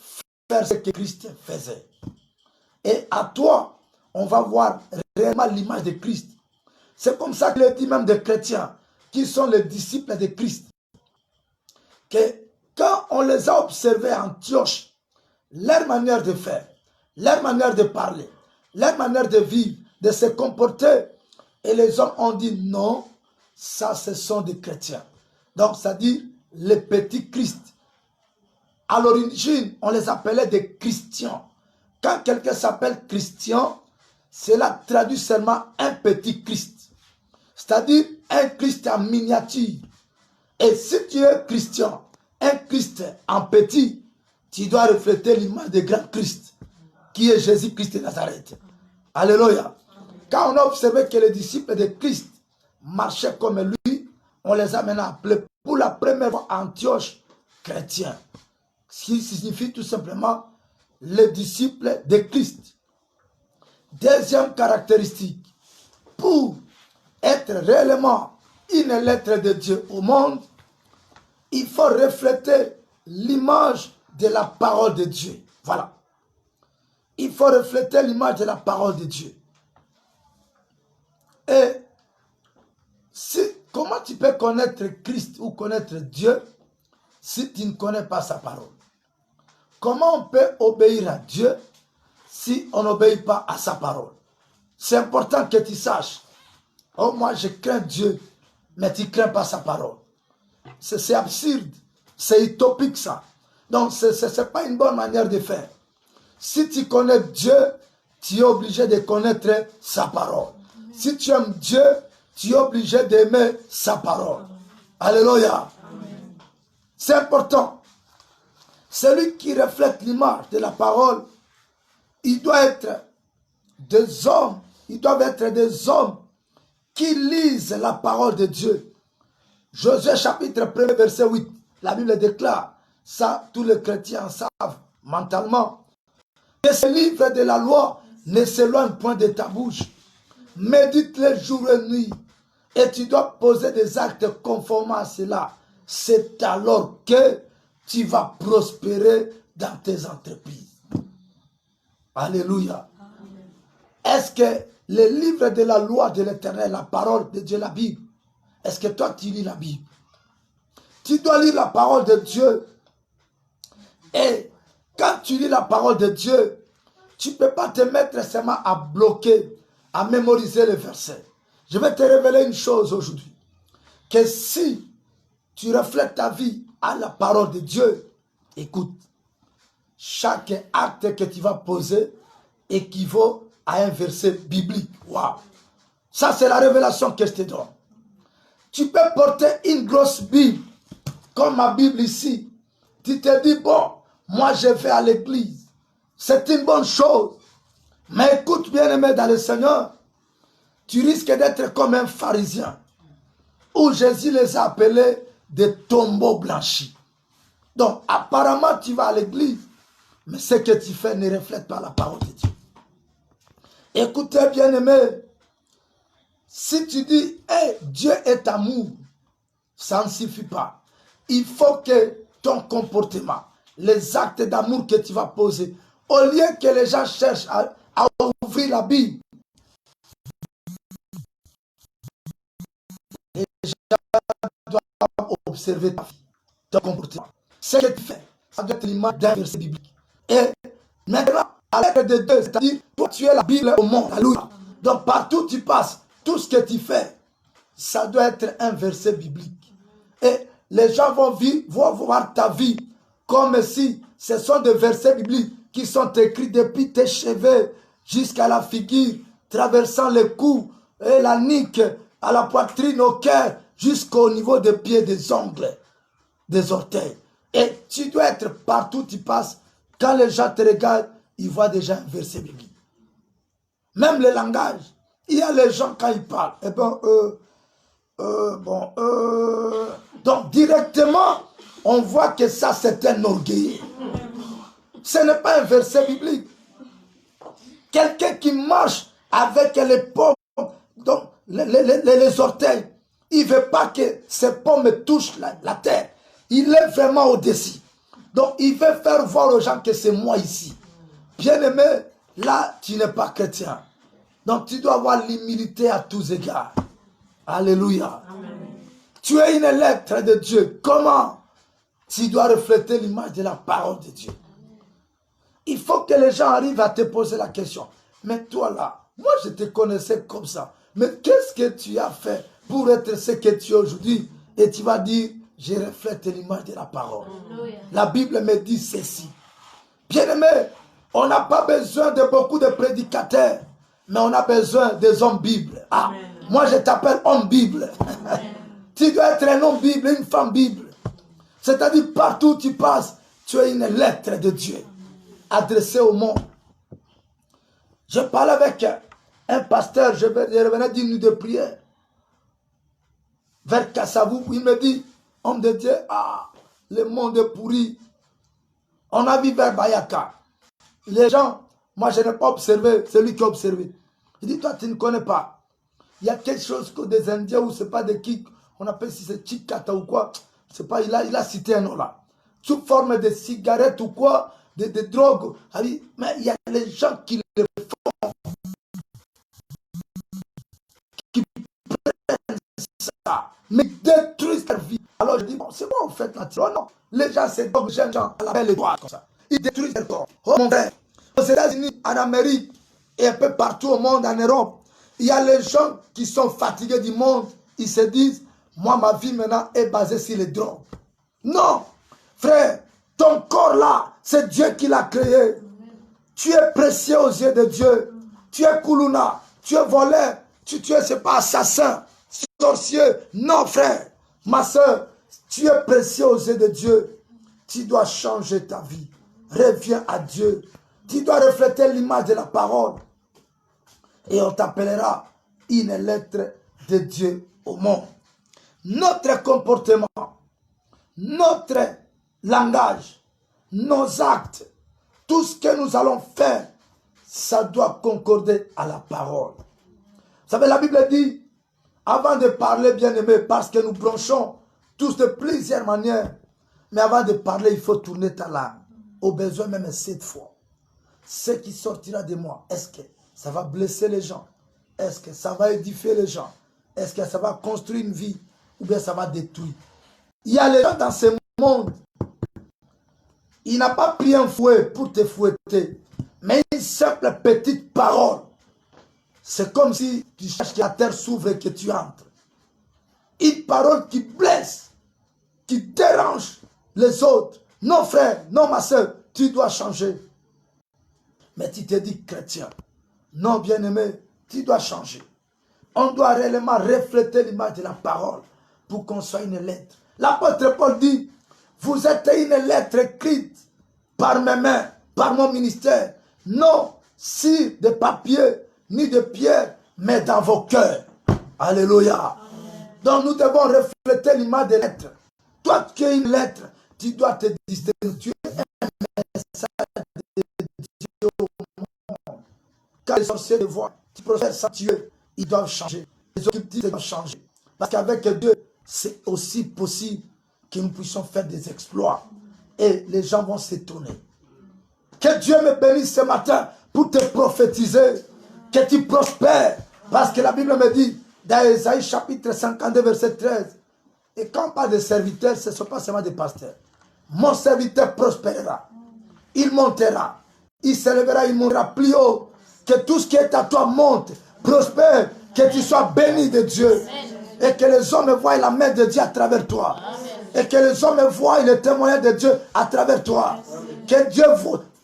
A: faire ce que Christ faisait. Et à toi, on va voir réellement l'image de Christ. C'est comme ça qu'il est dit même des chrétiens qui sont les disciples de Christ. Que quand on les a observés à Antioche, leur manière de faire, leur manière de parler, leur manière de vivre, de se comporter, et les hommes ont dit non, ça ce sont des chrétiens. Donc ça dit les petits Christ. À l'origine, on les appelait des Christians. Quand quelqu'un s'appelle Christian, cela traduit seulement un petit Christ. C'est-à-dire un Christ en miniature. Et si tu es chrétien, un Christ en petit, tu dois refléter l'image du grand Christ, qui est Jésus-Christ de Nazareth. Alléluia. Quand on a observé que les disciples de Christ marchaient comme lui, on les a maintenant appelés pour la première fois à Antioche chrétiens. Ce qui signifie tout simplement les disciples de Christ. Deuxième caractéristique, pour être réellement une lettre de Dieu au monde, il faut refléter l'image de la parole de Dieu. Voilà. Il faut refléter l'image de la parole de Dieu. Et comment tu peux connaître Christ ou connaître Dieu si tu ne connais pas sa parole? Comment on peut obéir à Dieu si on n'obéit pas à sa parole? C'est important que tu saches. Oh, moi je crains Dieu, mais tu ne crains pas sa parole. C'est absurde, c'est utopique ça. Donc ce n'est pas une bonne manière de faire. Si tu connais Dieu, tu es obligé de connaître sa parole. Si tu aimes Dieu, tu es obligé d'aimer sa parole. Alléluia. C'est important. Celui qui reflète l'image de la parole, il doit être des hommes, ils doivent être des hommes qui lisent la parole de Dieu. Josué chapitre 1 verset 8, la Bible déclare, ça tous les chrétiens savent mentalement, que ce livre de la loi ne s'éloigne point de ta bouche. Médite-le jour et nuit et tu dois poser des actes conformes à cela. C'est alors que tu vas prospérer dans tes entreprises. Alléluia. Est-ce que le livre de la loi de l'Éternel, la parole de Dieu, la Bible, est-ce que toi tu lis la Bible? Tu dois lire la parole de Dieu. Et quand tu lis la parole de Dieu, tu ne peux pas te mettre seulement à bloquer, à mémoriser les versets. Je vais te révéler une chose aujourd'hui. Que si tu reflètes ta vie à la parole de Dieu, écoute, chaque acte que tu vas poser équivaut à un verset biblique. Waouh! Ça, c'est la révélation que je te donne. Tu peux porter une grosse Bible, comme ma Bible ici. Tu te dis, bon, moi je vais à l'église. C'est une bonne chose. Mais écoute, bien-aimé dans le Seigneur, tu risques d'être comme un pharisien, où Jésus les a appelés des tombeaux blanchis. Donc, apparemment, tu vas à l'église, mais ce que tu fais ne reflète pas la parole de Dieu. Écoutez, bien-aimé, si tu dis, hey, Dieu est amour, ça ne suffit pas. Il faut que ton comportement, les actes d'amour que tu vas poser, au lieu que les gens cherchent à ouvrir la Bible, les gens doivent observer ton comportement. Ce que tu fais, ça doit être l'image d'un verset biblique. Et maintenant, à l'aide de Dieu, c'est-à-dire, toi tu es la Bible au monde. Alléluia. Donc partout où tu passes, tout ce que tu fais, ça doit être un verset biblique. Et les gens vont voir ta vie comme si ce sont des versets bibliques qui sont écrits depuis tes cheveux jusqu'à la figure, traversant le cou et la nuque, à la poitrine, au cœur, jusqu'au niveau des pieds, des ongles, des orteils. Et tu dois être partout où tu passes. Quand les gens te regardent, ils voient déjà un verset biblique. Même le langage. Il y a les gens, quand ils parlent, eh ben, donc directement, on voit que ça, c'est un orgueil. Ce n'est pas un verset biblique. Quelqu'un qui marche avec les pommes, donc les orteils, il ne veut pas que ses pommes touchent la terre. Il est vraiment au-dessus. Donc, il veut faire voir aux gens que c'est moi ici. Bien-aimé, là, tu n'es pas chrétien. Donc, tu dois avoir l'humilité à tous égards. Alléluia. Amen. Tu es une lettre de Dieu. Comment? Tu dois refléter l'image de la parole de Dieu. Il faut que les gens arrivent à te poser la question. Mais toi là, moi je te connaissais comme ça. Mais qu'est-ce que tu as fait pour être ce que tu es aujourd'hui? Et tu vas dire, je reflète l'image de la parole. Alléluia. La Bible me dit ceci. Bien-aimé, on n'a pas besoin de beaucoup de prédicateurs. mais on a besoin des hommes Bible. Ah, moi je t'appelle homme Bible. Tu dois être un homme Bible, une femme Bible. C'est-à-dire partout où tu passes, tu es une lettre de Dieu adressée au monde. Je parlais avec un pasteur, je revenais d'une nuit de prière vers Kassavou, il me dit, homme de Dieu, ah, le monde est pourri. On a vu vers Bayaka. Les gens, moi je n'ai pas observé, c'est lui qui a observé. Il dit, toi tu ne connais pas. Il y a quelque chose que des Indiens ou c'est pas des qui, on appelle si c'est Chikata ou quoi, c'est pas, il a cité un nom là. Sous forme de cigarettes ou quoi, de drogue. Mais il y a les gens qui le font, qui prennent ça, mais détruisent leur vie. Alors je dis, bon, c'est bon, en fait, là. Oh non, les gens, c'est donc jeunes gens à la belle étoile comme ça. Ils détruisent leur corps. Oh mon frère, aux États-Unis, en Amérique, et un peu partout au monde, en Europe, il y a les gens qui sont fatigués du monde. Ils se disent, moi, ma vie maintenant est basée sur les drogues. Non, frère, ton corps là, c'est Dieu qui l'a créé. Tu es précieux aux yeux de Dieu. Tu es Koulouna, tu es voleur, tu es, c'est pas assassin, sorcier. Non, frère, ma soeur, tu es précieux aux yeux de Dieu. Tu dois changer ta vie. Reviens à Dieu. Tu dois refléter l'image de la parole. Et on t'appellera une lettre de Dieu au monde. Notre comportement, notre langage, nos actes, tout ce que nous allons faire, ça doit concorder à la parole. Vous savez, la Bible dit, avant de parler, bien-aimé, parce que nous branchons tous de plusieurs manières, mais avant de parler, il faut tourner ta langue. Au besoin même 7 fois. Ce qui sortira de moi, est-ce que ça va blesser les gens? Est-ce que ça va édifier les gens? Est-ce que ça va construire une vie? Ou bien ça va détruire? Il y a les gens dans ce monde. Il n'a pas pris un fouet pour te fouetter. Mais une simple petite parole. C'est comme si tu cherches que la terre s'ouvre et que tu entres. Une parole qui blesse, qui dérange les autres. Non frère, non ma soeur, tu dois changer. Mais tu te dis chrétien. Non bien-aimé, tu dois changer. On doit réellement refléter l'image de la parole pour qu'on soit une lettre. L'apôtre Paul dit, vous êtes une lettre écrite par mes mains, par mon ministère. Non sur de papier, ni de pierre, mais dans vos cœurs. Alléluia. Donc nous devons refléter l'image des lettres. Toi qui es une lettre, tu dois te distinguer. Tu es un message de Dieu au monde. Quand les sorciers te voient, tu prospères sans tuer, ils doivent changer. Les occultistes doivent changer. Parce qu'avec Dieu, c'est aussi possible que nous puissions faire des exploits. Et les gens vont s'étonner. Que Dieu me bénisse ce matin pour te prophétiser. Que tu prospères. Parce que la Bible me dit, dans Ésaïe chapitre 52, verset 13, et quand on parle de serviteurs, ce ne sont pas seulement des pasteurs. Mon serviteur prospérera. Il montera. Il s'élèvera, il montera plus haut. Que tout ce qui est à toi monte, prospère. Que tu sois béni de Dieu. Et que les hommes voient la main de Dieu à travers toi. Et que les hommes voient le témoignage de Dieu à travers toi. Que Dieu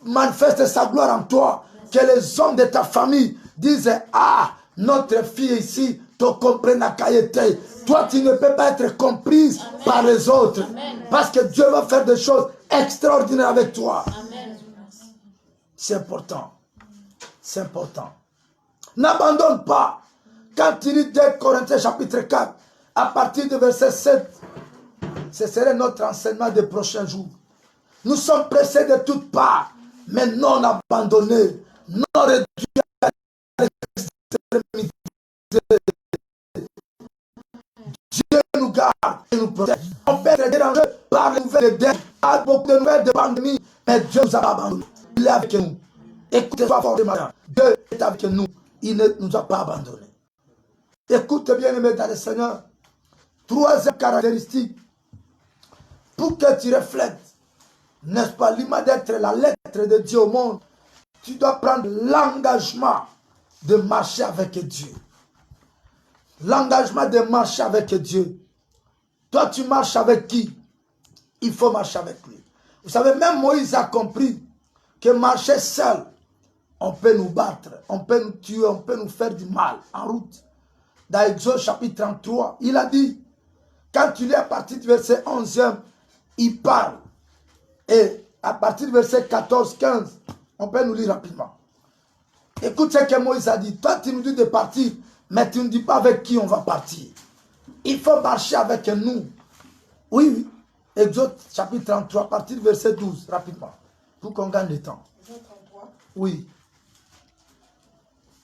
A: manifeste sa gloire en toi. Que les hommes de ta famille disent, ah, notre fille ici te comprenne à Kayete. Toi, tu ne peux pas être comprise par les autres. Parce que Dieu va faire des choses extraordinaires avec toi. C'est important. C'est important. N'abandonne pas. Quand tu lis 2 Corinthiens chapitre 4, à partir du verset 7, ce serait notre enseignement des prochains jours. Nous sommes pressés de toutes parts, mais non abandonnés, non réduits à l'extrémité. Dieu nous garde et nous protège. On peut être dérangé par les nouvelles guerres, par beaucoup de nouvelles de pandémie, mais Dieu nous a pas abandonnés. Il est avec nous. Écoutez-moi fort ce matin. Dieu est avec nous. Il ne nous a pas abandonnés. Écoute bien, aimé dans le Seigneur. 3e caractéristique. Pour que tu reflètes, n'est-ce pas, l'image d'être la lettre de Dieu au monde, tu dois prendre l'engagement de marcher avec Dieu. L'engagement de marcher avec Dieu. Toi, tu marches avec qui? Il faut marcher avec lui. Vous savez, même Moïse a compris que marcher seul, on peut nous battre, on peut nous tuer, on peut nous faire du mal en route. Dans Exode chapitre 33, il a dit, quand tu lis à partir du verset 11e, il parle. Et à partir du verset 14-15, on peut nous lire rapidement. Écoute ce que Moïse a dit. Toi, tu nous dis de partir, mais tu ne dis pas avec qui on va partir. Il faut marcher avec nous. Oui. Exode chapitre 33, à partir du verset 12, rapidement, pour qu'on gagne le temps.
D: Exode 33.
A: Oui.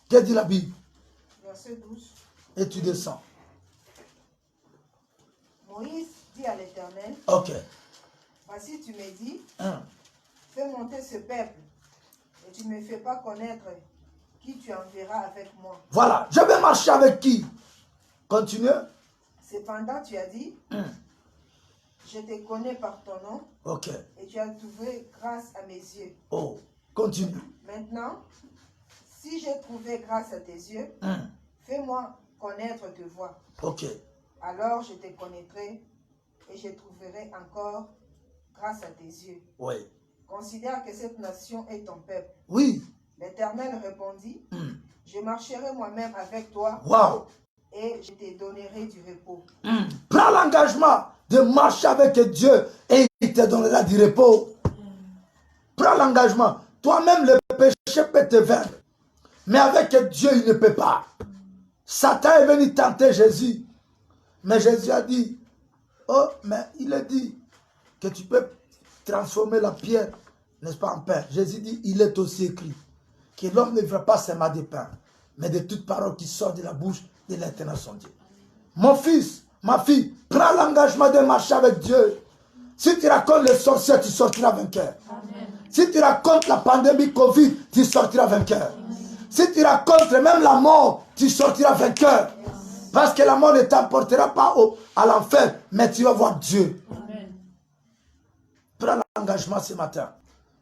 A: Qu'est-ce que dit la Bible?
D: Verset 12.
A: Et tu descends.
D: Moïse dit à l'Éternel,
A: Ok.
D: voici tu me dis,
A: Hein.
D: fais monter ce peuple, et tu ne me fais pas connaître qui tu enverras avec moi.
A: Voilà. Je vais marcher avec qui? Continue.
D: Cependant, tu as dit, je te connais par ton nom,
A: Ok.
D: et tu as trouvé grâce à mes yeux.
A: Oh. Continue.
D: Maintenant, si j'ai trouvé grâce à tes yeux, fais-moi connaître tes voies.
A: Ok.
D: Alors je te connaîtrai et je trouverai encore grâce à tes yeux.
A: Oui.
D: Considère que cette nation est ton peuple.
A: Oui.
D: L'Éternel répondit, je marcherai moi-même avec toi
A: Wow.
D: et je te donnerai du repos.
A: Prends l'engagement de marcher avec Dieu et il te donnera du repos. Prends l'engagement. Toi-même, le péché peut te vaincre. Mais avec Dieu, il ne peut pas. Satan est venu tenter Jésus. Mais Jésus a dit, oh, mais il a dit que tu peux transformer la pierre, n'est-ce pas, en pain. Jésus dit, il est aussi écrit que l'homme ne vivra pas seulement de pain, mais de toute parole qui sort de la bouche de l'Éternel son Dieu. Mon fils, ma fille, prends l'engagement de marcher avec Dieu. Si tu racontes les sorciers, tu sortiras vainqueur. Amen. Si tu racontes la pandémie Covid, tu sortiras vainqueur. Amen. Si tu racontes même la mort, tu sortiras vainqueur. Yes. Parce que la mort ne t'emportera pas à l'enfer, mais tu vas voir Dieu. Amen. Prends l'engagement ce matin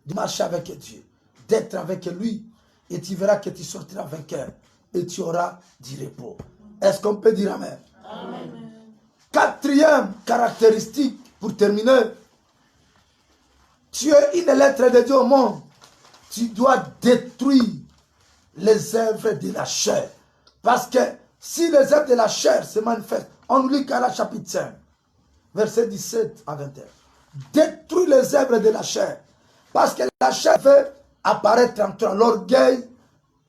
A: de marcher avec Dieu, d'être avec lui, et tu verras que tu sortiras vainqueur et tu auras du repos. Est-ce qu'on peut dire Amen? Amen. Quatrième caractéristique, pour terminer, tu es une lettre de Dieu au monde. Tu dois détruire les œuvres de la chair. Parce que si les œuvres de la chair se manifestent, on nous lit Galates chapitre 5, verset 17 à 21. Détruire les œuvres de la chair. Parce que la chair fait apparaître en toi l'orgueil,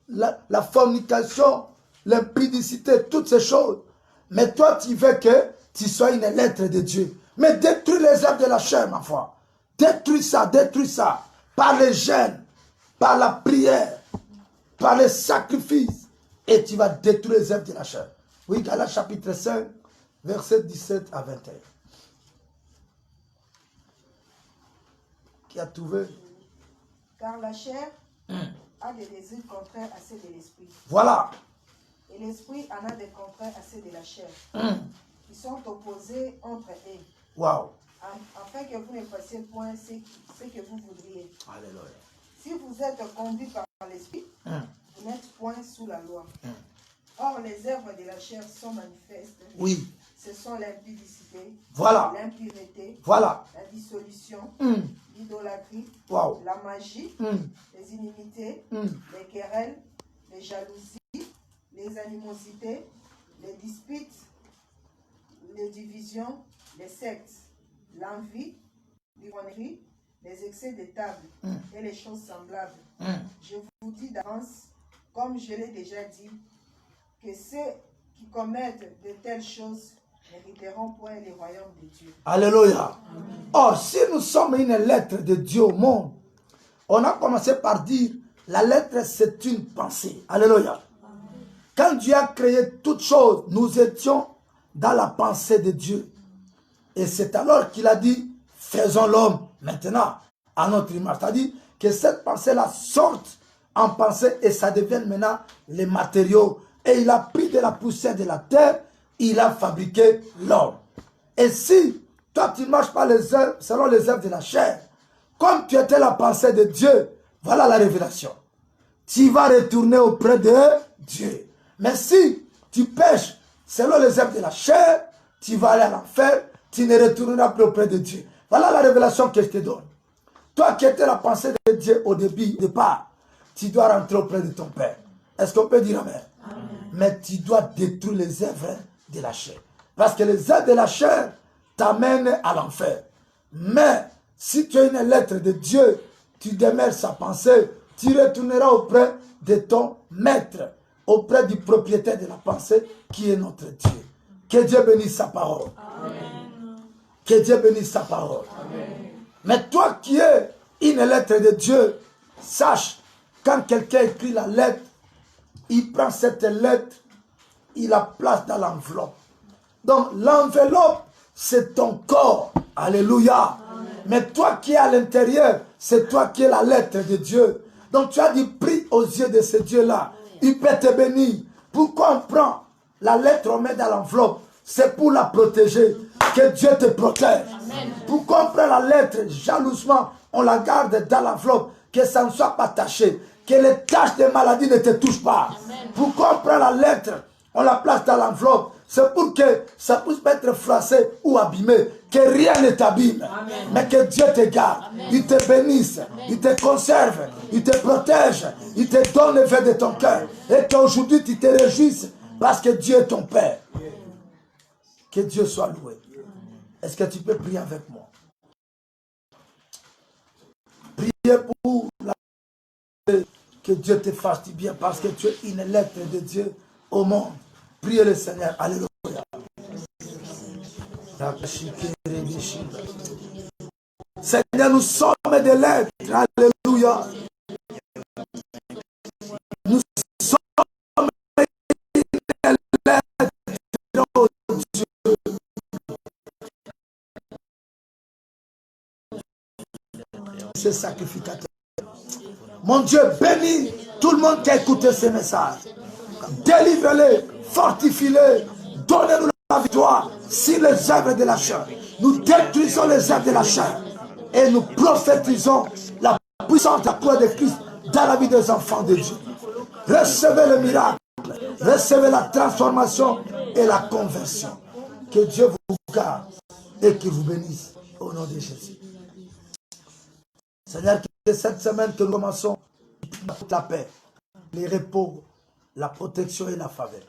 A: la fornication, l'impudicité, toutes ces choses. Mais toi, tu veux que tu sois une lettre de Dieu. Mais détruis les œuvres de la chair, ma foi. Détruis ça, par les jeûnes, par la prière, par les sacrifices. Et tu vas détruire les œuvres de la chair. Oui, Galates chapitre 5, verset 17 à 21. Qui a trouvé?
D: Car la chair a des désirs contraires à ceux de l'esprit.
A: Voilà.
D: Et l'esprit en a des contraires à ceux de la chair, qui sont opposés entre eux.
A: Wow.
D: Afin que vous ne fassiez point ce que vous voudriez.
A: Alléluia.
D: Si vous êtes conduits par l'esprit, vous n'êtes point sous la loi. Or, les œuvres de la chair sont manifestes.
A: Oui.
D: Ce sont l'impudicité,
A: voilà,
D: l'impureté,
A: voilà,
D: la dissolution, l'idolâtrie,
A: wow,
D: la magie, les inimités, les querelles, les jalousies, les animosités, les disputes, les divisions, les sectes, l'envie, l'ironie, les excès de table et les choses semblables. Je vous dis d'avance, comme je l'ai déjà dit, que ceux qui commettent de telles choses n'hériteront point les royaumes de Dieu. Alléluia.
A: Or, si nous sommes une lettre de Dieu au monde, on a commencé par dire, la lettre c'est une pensée. Alléluia. Quand Dieu a créé toutes choses, nous étions dans la pensée de Dieu. Et c'est alors qu'il a dit, faisons l'homme maintenant à notre image. C'est-à-dire que cette pensée-là sorte en pensée et ça devienne maintenant les matériaux. Et il a pris de la poussière de la terre, il a fabriqué l'homme. Et si toi tu ne marches pas selon les œuvres de la chair, comme tu étais la pensée de Dieu, voilà la révélation. Tu vas retourner auprès de Dieu. Mais si tu pêches selon les œuvres de la chair, tu vas aller à l'enfer, tu ne retourneras plus auprès de Dieu. Voilà la révélation que je te donne. Toi qui étais la pensée de Dieu au départ, tu dois rentrer auprès de ton Père. Est-ce qu'on peut dire amen? Amen. Mais tu dois détruire les œuvres de la chair. Parce que les œuvres de la chair t'amènent à l'enfer. Mais si tu as une lettre de Dieu, tu demeures sa pensée, tu retourneras auprès de ton maître, auprès du propriétaire de la pensée qui est notre Dieu. Que Dieu bénisse sa parole. Amen. Que Dieu bénisse sa parole. Amen. Mais toi qui es une lettre de Dieu, sache, quand quelqu'un écrit la lettre, il prend cette lettre, il la place dans l'enveloppe. Donc l'enveloppe, c'est ton corps. Alléluia. Amen. Mais toi qui es à l'intérieur, c'est toi qui es la lettre de Dieu. Donc tu as du prix aux yeux de ce Dieu-là. Il peut te bénir. Pourquoi on prend la lettre, on met dans l'enveloppe? C'est pour la protéger. Que Dieu te protège. Amen. Pourquoi on prend la lettre jalousement, on la garde dans l'enveloppe, que ça ne soit pas taché, que les taches de maladie ne te touchent pas. Amen. Pourquoi on prend la lettre, on la place dans l'enveloppe? C'est pour que ça puisse pas être froissé ou abîmé, que rien ne t'abîme, mais que Dieu te garde. Amen. Il te bénisse, amen. Il te conserve, il te protège, il te donne le vœu de ton cœur. Et qu'aujourd'hui tu te réjouisses parce que Dieu est ton Père. Que Dieu soit loué. Est-ce que tu peux prier avec moi? Priez pour que Dieu te fasse du bien parce que tu es une lettre de Dieu au monde. Priez le Seigneur. Alléluia. Seigneur, nous sommes des lettres. Alléluia. Nous sommes des lettres, oh Dieu. C'est sacrificateur. Mon Dieu, bénis tout le monde qui a écouté ce message. Délivre-les, fortifie-les, donnez-nous la victoire sur les œuvres de la chair. Nous détruisons les œuvres de la chair et nous prophétisons la puissance de la croix de Christ dans la vie des enfants de Dieu. Recevez le miracle, recevez la transformation et la conversion. Que Dieu vous garde et qu'il vous bénisse au nom de Jésus. Seigneur, que cette semaine que nous commençons, la paix, les repos, la protection et la faveur.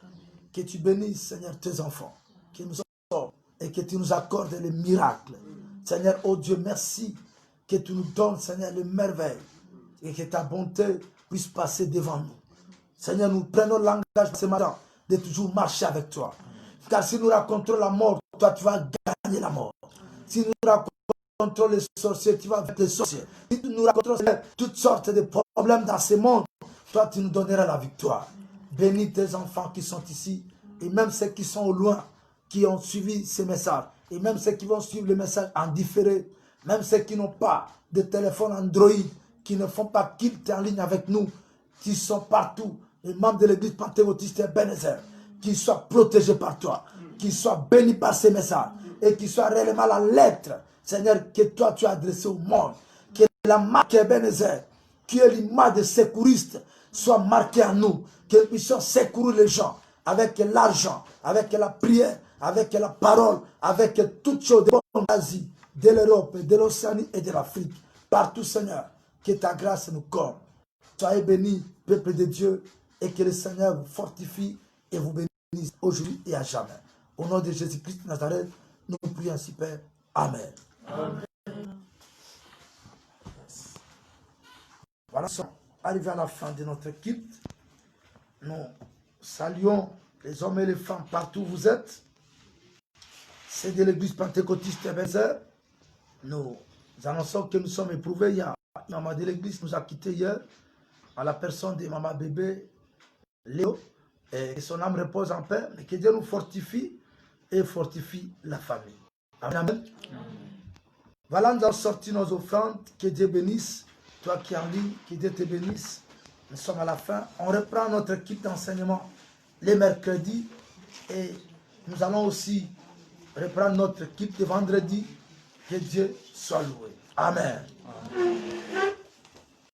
A: Que tu bénisses, Seigneur, tes enfants, que nous sortent et que tu nous accordes les miracles. Seigneur, oh Dieu, merci que tu nous donnes, Seigneur, les merveilles et que ta bonté puisse passer devant nous. Seigneur, nous prenons l'engagement ce matin de toujours marcher avec toi. Car si nous racontons la mort, toi tu vas gagner la mort. Si nous racontons les sorciers, tu vas avec les sorciers. Si nous racontons toutes sortes de problèmes dans ce monde, toi tu nous donneras la victoire. Bénis tes enfants qui sont ici, et même ceux qui sont au loin, qui ont suivi ces messages, et même ceux qui vont suivre les messages en différé, même ceux qui n'ont pas de téléphone Android, qui ne font pas kilt en ligne avec nous, qui sont partout, les membres de l'église pentecôtiste Ebenezer, qui soient protégés par toi, qui soient bénis par ces messages, et qui soient réellement la lettre, Seigneur, que toi tu as adressée au monde, que la marque Ebenezer, qui est l'image de secouriste, soit marquée en nous, que nous puissions secourir les gens avec l'argent, avec la prière, avec la parole, avec toutes choses de l'Asie, de l'Europe, de l'Océanie et de l'Afrique. Partout, Seigneur, que ta grâce nous couvre. Soyez bénis, peuple de Dieu, et que le Seigneur vous fortifie et vous bénisse aujourd'hui et à jamais. Au nom de Jésus-Christ de Nazareth, nous prions ainsi, Père. Amen. Amen. Voilà, nous sommes arrivés à la fin de notre culte. Nous saluons les hommes et les femmes partout où vous êtes. C'est de l'église pentecôtiste Ebenezer. Nous annonçons que nous sommes éprouvés. Il y a une maman de l'église qui nous a quittés hier, à la personne de maman bébé Léo. Et que son âme repose en paix, mais que Dieu nous fortifie et fortifie la famille. Amen. Amen. Voilà, nous avons sorti nos offrandes. Que Dieu bénisse. Toi qui es en ligne, que Dieu te bénisse. Nous sommes à la fin. On reprend notre équipe d'enseignement les mercredis. Et nous allons aussi reprendre notre équipe de vendredi. Que Dieu soit loué. Amen.